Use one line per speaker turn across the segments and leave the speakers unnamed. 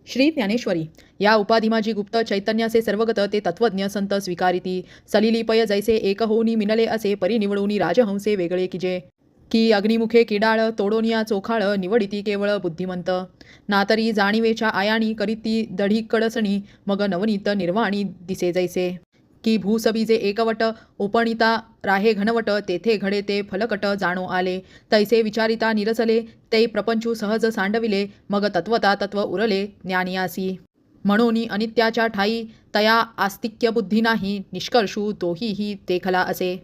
श्री ज्ञानेश्वरी या उपाधी माझी गुप्त चैतन्याचे सर्वगत ते तत्वज्ञ संत स्वीकारिती सलिलीपय जैसे एक होनी मिनले असे परिनिवडूनी राजहंसे वेगळे किजे की अग्निमुखे किडाळ तोडोनिया चोखाळ निवडिती केवळ बुद्धिमंत नातरी जाणीवेच्या आयाणी करीती दढी कडसणी मग नवनीत निर्वाणी दिसे जैसे की भूसबीजे एकवट ओपणिता राहे घनवट तेथे घडे ते फलकट जाणो आले तैसे विचारिता निरसले ते प्रपंचू सहज सांडविले मग तत्वता तत्व उरले ज्ञानियासी म्हणून अनित्याच्या ठाई तया आस्तिक्य बुद्धी नाही निष्कर्षू तोही ते खला असे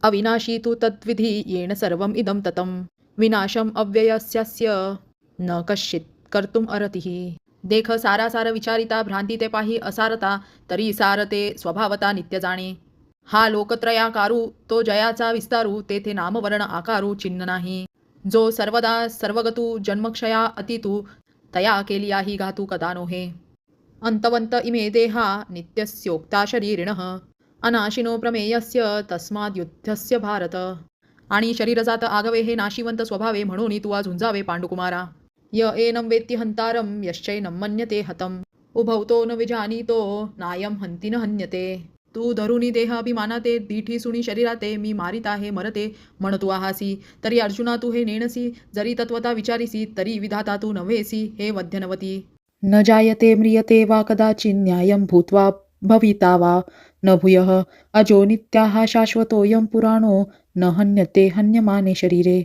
अविनाशी तू तद्विधी येण सर्वम इदम ततम विनाशम अव्ययस्यस्य न कश्चित कर्तुम अरतिः देख सारासार विचारिता भ्रांती ते पाही असारता तरी सारते स्वभावता नित्य जाणे हा लोकत्रयाकारू तो जयाचा विस्तारू तेथे नामवर्ण आकारू चिन्ह नाही जो सर्वदा सर्वगतू जन्मक्षया अतितू तया केलियाही घातू कदा नोहे अंतवंत इमे देहा नित्यस्योक्ता शरीरिणः अनाशिनो प्रमेयस्य तस्माद्युद्धस्य भारत आणि शरीरजात आगवे हे नाशिवंत स्वभावे म्हणून तू आज झुंजावे पांडुकुमारा य एनं वेत्ति हंतारं यश्चैनं मन्यते हतम उभवतो न विजानीतो नायम हंती न हन्यते तू धरुनी देह अभिमानाते दीठी सुणी शरीराते मी मारित आहे मरते म्हणतू आहासी तरी अर्जुना तू हे नेणसी जरी तत्वता विचारिसी तरी विधाता तू नव्हेसी हे वध्यनवती न जायते म्रियते वा कदाचिन्न्यायं भूत्वा भविता वा न भूयः अजो नित्याः शाश्वतोऽयं पुराणो न हन्यते हन्यमाने शरीरे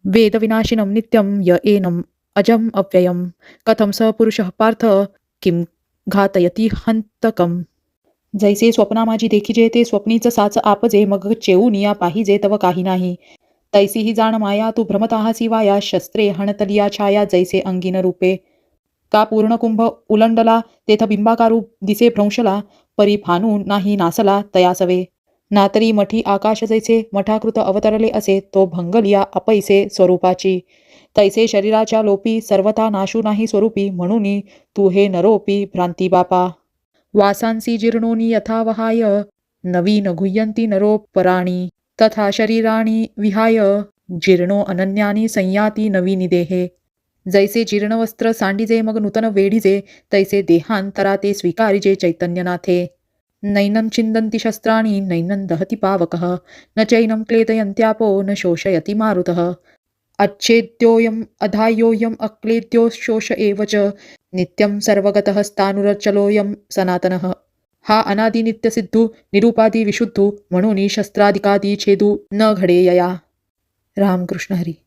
वेदविनाशिनं नित्यं य एनम् अजम अव्ययम कथम स पुरुषः पार्थ किम घातयती हंतकम जैसे स्वप्ना माझी देखिजे ते स्वप्नीच साच आपजे मग चेऊनिया पाहिजे तव काही नाही तैसी ही जाण माया तू भ्रमताहासी वाया शस्त्रे हणतलिया छाया जैसे अंगिन रूपे का पूर्ण कुंभ उलंडला तेथ बिंबाकारू दिसे भ्रंशला परी फानू नाही नासला तयासवे नातरी मठी आकाश जैसे मठाकृत अवतरले असे तो भंगलिया अपैसे स्वरूपाची तैसे शरीराच्या लोपी सर्वथा नाशू नाही स्वरूपी म्हणून तू हे नरोपी भ्रांती बापा वासांसी जीर्णोनी यथावहाय नवीन गुह्यंती नरोपराणी तथा शरीराणी विहाय जीर्णो अनन्यानी संयाती नवीनी देहे जैसे जीर्णवस्त्र सांडिजे मग नूतन वेढिजे तैसे देहांतरा ते स्वीकारिजे चैतन्यनाथे नैनं छिन्दन्ति शस्त्राणि नैनं दहति पावकः न चैनं क्लेदयन्त्यापो न शोषयति मारुतः अच्छेद्योऽयम् अधायोऽयम् अक्लेद्यो शोष एव च नित्यं सर्वगतः स्थाणुरचलोऽयं सनातनः हा अनादि नित्य सिद्धू निरूपादी विशुद्धू म्हणून शस्त्रादिकादी छेदू न घडे यया रामकृष्ण हरी।